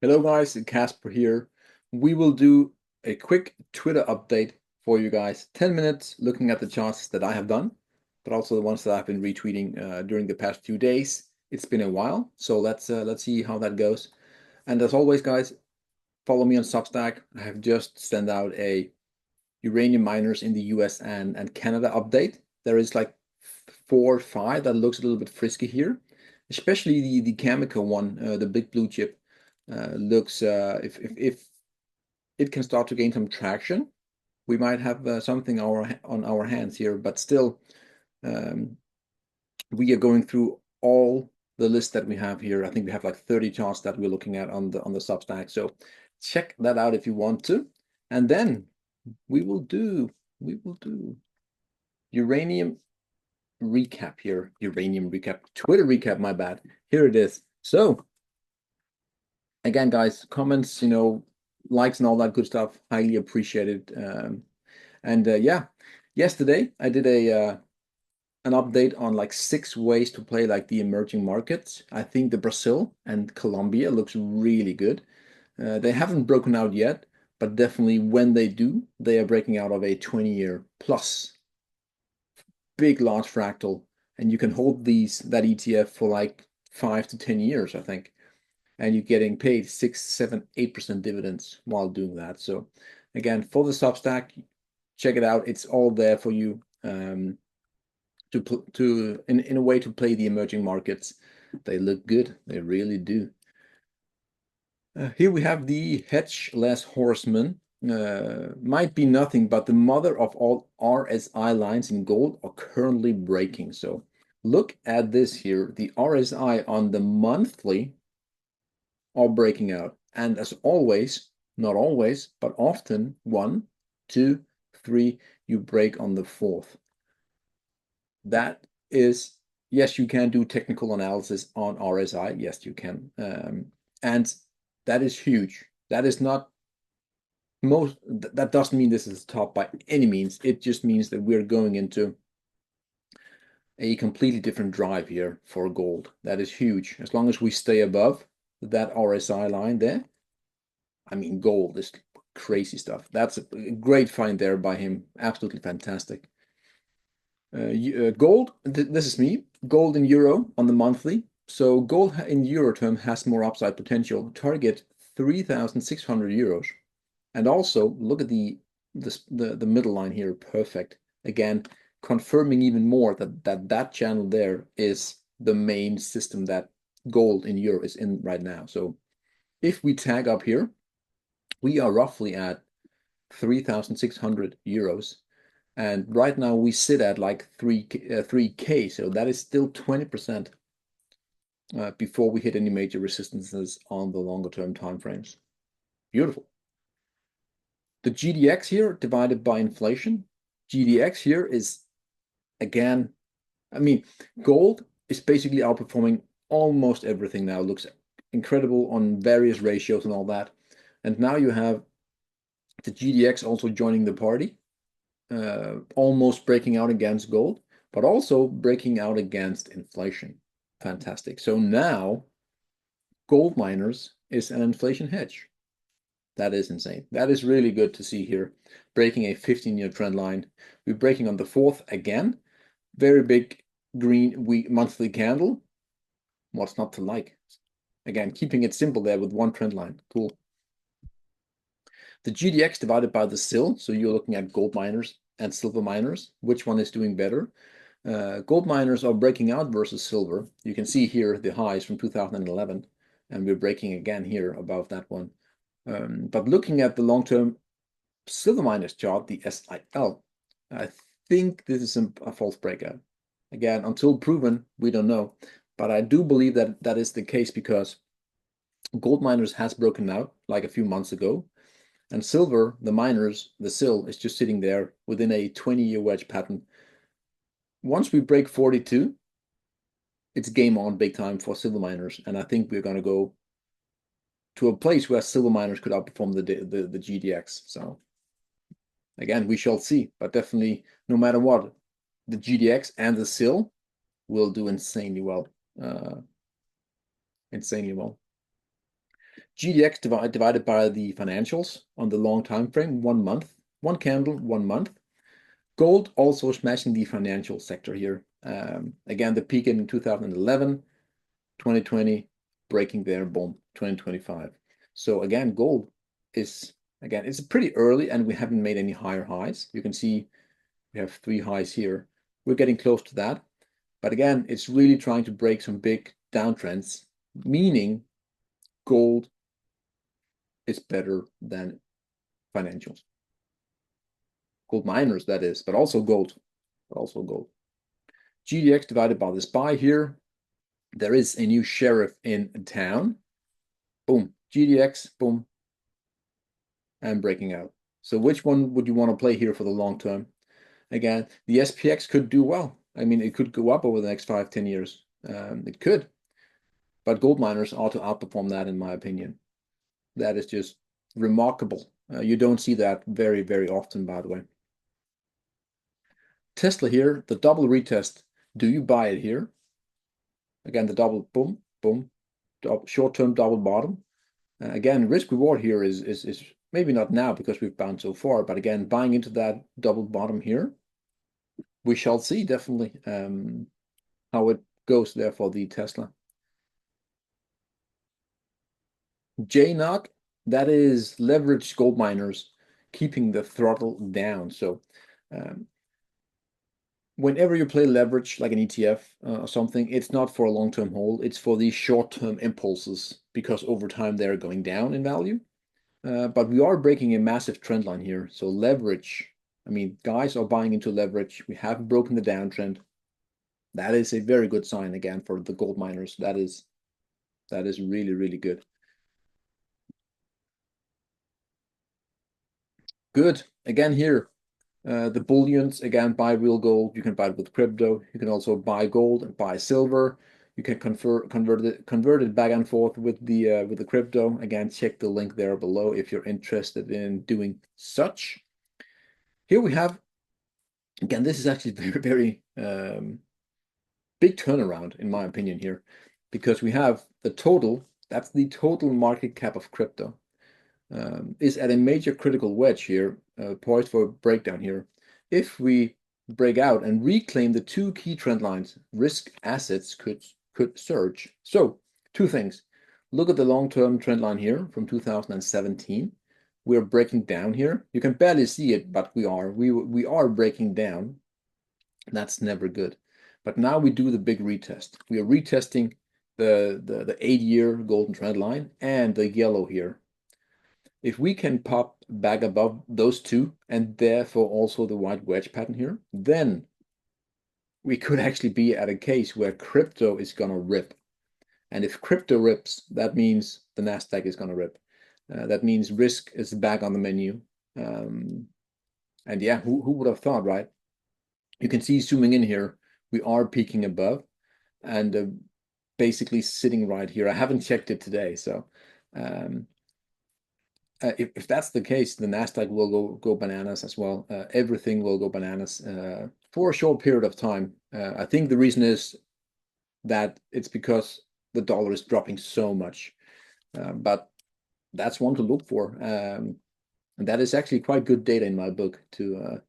Hello guys, Casper here. We will do a quick Twitter update for you guys. 10 minutes looking at the charts that I have done, but also the ones that I've been retweeting during the past few days. It's been a while, so let's see how that goes. And as always, guys, follow me on Substack. I have just sent out a uranium miners in the US and Canada update. There is like 4 or 5 that looks a little bit frisky here, especially the chemical one, the big blue chip. Looks if it can start to gain some traction, we might have something on our hands here. But still, um, we are going through all the list that we have here. I think we have like 30 charts that we're looking at on the Substack. So check that out if you want to. And then we will do uranium recap here. Uranium recap, Twitter recap, my bad. Here it is. So again, guys, comments, likes and all that good stuff, highly appreciated. Yeah, yesterday I did an update on like 6 ways to play like the emerging markets. I think the Brazil and Colombia looks really good. They haven't broken out yet, but definitely when they do, they are breaking out of a 20-year plus big large fractal, and you can hold that ETF for like 5 to 10 years, I think, and you're getting paid 6, 7, 8% dividends while doing that. So again, for the Substack, check it out. It's all there for you in a way to play the emerging markets. They look good. They really do. Here we have the hedge-less horseman. Might be nothing, but the mother of all RSI lines in gold are currently breaking. So look at this here. The RSI on the monthly are breaking out. And as always, not always, but often, 1, 2, 3, you break on the fourth. That is, yes, you can do technical analysis on RSI. Yes, you can. And that is huge. That is not that doesn't mean this is top by any means. It just means that we're going into a completely different drive here for gold. That is huge. As long as we stay above that RSI line there, I mean, gold is crazy stuff. That's a great find there by him. Absolutely fantastic. Gold, this is me. Gold in euro on the monthly. So gold in euro term has more upside potential. Target 3,600 euros. And also look at the middle line here. Perfect. Again, confirming even more that channel there is the main system that gold in euro is in right now. So if we tag up here, we are roughly at 3,600 euros. And right now we sit at like 3K. So that is still 20% before we hit any major resistances on the longer term time frames. Beautiful. The GDX here divided by inflation. GDX here is, again, I mean, gold is basically outperforming almost everything now. It looks incredible on various ratios and all that. And now you have the GDX also joining the party, almost breaking out against gold, but also breaking out against inflation. Fantastic. So now gold miners is an inflation hedge. That is insane. That is really good to see here. Breaking a 15-year trend line. We're breaking on the fourth again. Very big green monthly candle. What's not to like? Again, keeping it simple there with one trend line. Cool. The GDX divided by the SIL. So you're looking at gold miners and silver miners. Which one is doing better? Gold miners are breaking out versus silver. You can see here the highs from 2011. And we're breaking again here above that one. But looking at the long-term silver miners chart, the SIL, I think this is a false breakout. Again, until proven, we don't know. But I do believe that that is the case because gold miners has broken out like a few months ago. And silver, the miners, the SIL, is just sitting there within a 20-year wedge pattern. Once we break 42, it's game on big time for silver miners. And I think we're going to go to a place where silver miners could outperform the GDX. So again, we shall see. But definitely, no matter what, the GDX and the SIL will do insanely well. Insanely well. GDX divided by the financials on the long time frame, 1 month, one candle, 1 month. Gold also smashing the financial sector here. Again, the peak in 2011, 2020, breaking there, boom, 2025. So again, gold is, again, it's pretty early and we haven't made any higher highs. You can see we have 3 highs here. We're getting close to that. But again, it's really trying to break some big downtrends, meaning gold is better than financials. Gold miners, that is, but also gold. GDX divided by the SPY here. There is a new sheriff in town. Boom. GDX, boom. And breaking out. So which one would you want to play here for the long term? Again, the SPX could do well. I mean, it could go up over the next 5-10 years. It could. But gold miners ought to outperform that, in my opinion. That is just remarkable. You don't see that very, very often, by the way. Tesla here, the double retest. Do you buy it here? Again, the double, boom, boom, short-term double bottom. Again, risk reward here is maybe not now because we've bounced so far, but again, buying into that double bottom here, we shall see definitely how it goes there for the Tesla. JNOC, that is leveraged gold miners keeping the throttle down. So whenever you play leverage like an ETF or something, it's not for a long-term hold. It's for these short-term impulses because over time they're going down in value. But we are breaking a massive trend line here. So leverage, I mean, guys are buying into leverage. We have broken the downtrend. That is a very good sign again for the gold miners. That is really, really good. Good. Again here, the bullions, again, buy real gold. You can buy it with crypto. You can also buy gold and buy silver. You can convert it back and forth with the crypto. Again, check the link there below if you're interested in doing such. Here we have, again, this is actually very, very big turnaround in my opinion here, because we have the total, that's the total market cap of crypto, is at a major critical wedge here, poised for a breakdown here. If we break out and reclaim the 2 key trend lines, risk assets could surge. So 2 things. Look at the long-term trend line here from 2017. We're breaking down here. You can barely see it, but we are breaking down. That's never good. But now we do the big retest. We are retesting the 8-year golden trend line and the yellow here. If we can pop back above those 2 and therefore also the white wedge pattern here, then we could actually be at a case where crypto is gonna rip. And if crypto rips, that means the Nasdaq is gonna rip. That means risk is back on the menu. And yeah, who would have thought, right? You can see zooming in here, we are peaking above and basically sitting right here. I haven't checked it today, so if that's the case, the Nasdaq will go bananas as well. Everything will go bananas for a short period of time. I think the reason is that it's because the dollar is dropping so much, but that's one to look for, and that is actually quite good data in my book to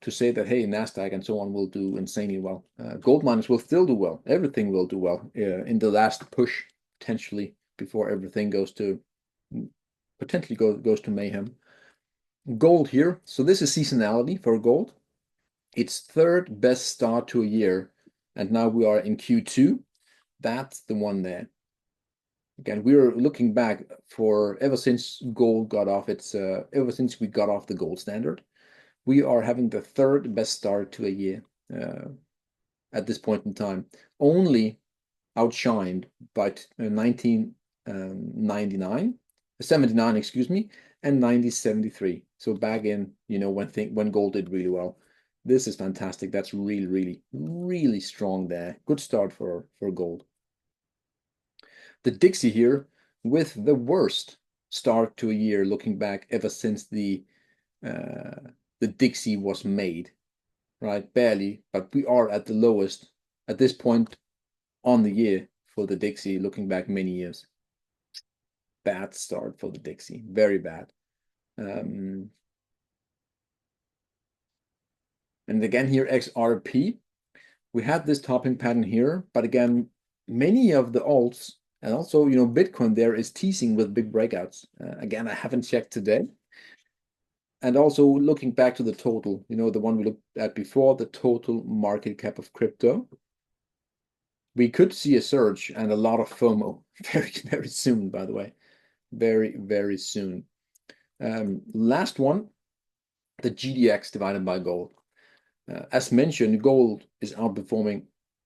say that, hey, Nasdaq and so on will do insanely well. Gold miners will still do well. Everything will do well in the last push, potentially, before everything goes to mayhem. Gold here. So this is seasonality for gold. It's 3rd best start to a year, and now we are in Q2. That's the one there. Again, we're looking back for ever since gold got off ever since we got off the gold standard. We are having the 3rd best start to a year at this point in time, only outshined by 1999, 79, excuse me, and 1973. So back in, when gold did really well. This is fantastic. That's really, really, really strong there. Good start for gold. The Dixie here with the worst start to a year looking back ever since the Dixie was made, right? Barely, but we are at the lowest at this point on the year for the Dixie, looking back many years. bad start for the Dixie, very bad. And again here, XRP, we had this topping pattern here, but again, many of the alts and also, Bitcoin there is teasing with big breakouts. Again, I haven't checked today. And also looking back to the total, the one we looked at before, the total market cap of crypto, we could see a surge and a lot of FOMO very, very soon, by the way. Very, very soon. Last one, the GDX divided by gold. As mentioned, gold is outperforming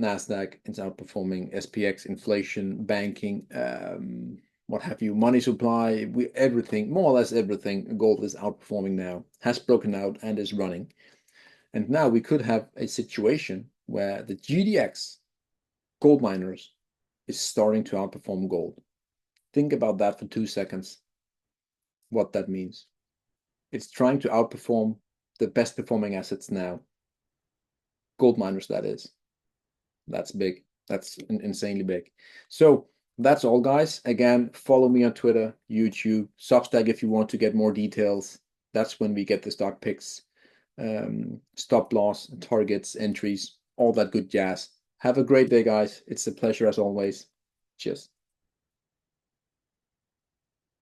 NASDAQ, it's outperforming SPX, inflation, banking, what have you, money supply, everything, more or less everything, gold is outperforming now, has broken out and is running. And now we could have a situation where the GDX gold miners is starting to outperform gold. Think about that for 2 seconds, what that means. It's trying to outperform the best performing assets now. Gold miners, that is. That's big. That's insanely big. So that's all, guys. Again, follow me on Twitter, YouTube, Substack if you want to get more details. That's when we get the stock picks, stop loss, targets, entries, all that good jazz. Have a great day, guys. It's a pleasure as always. Cheers.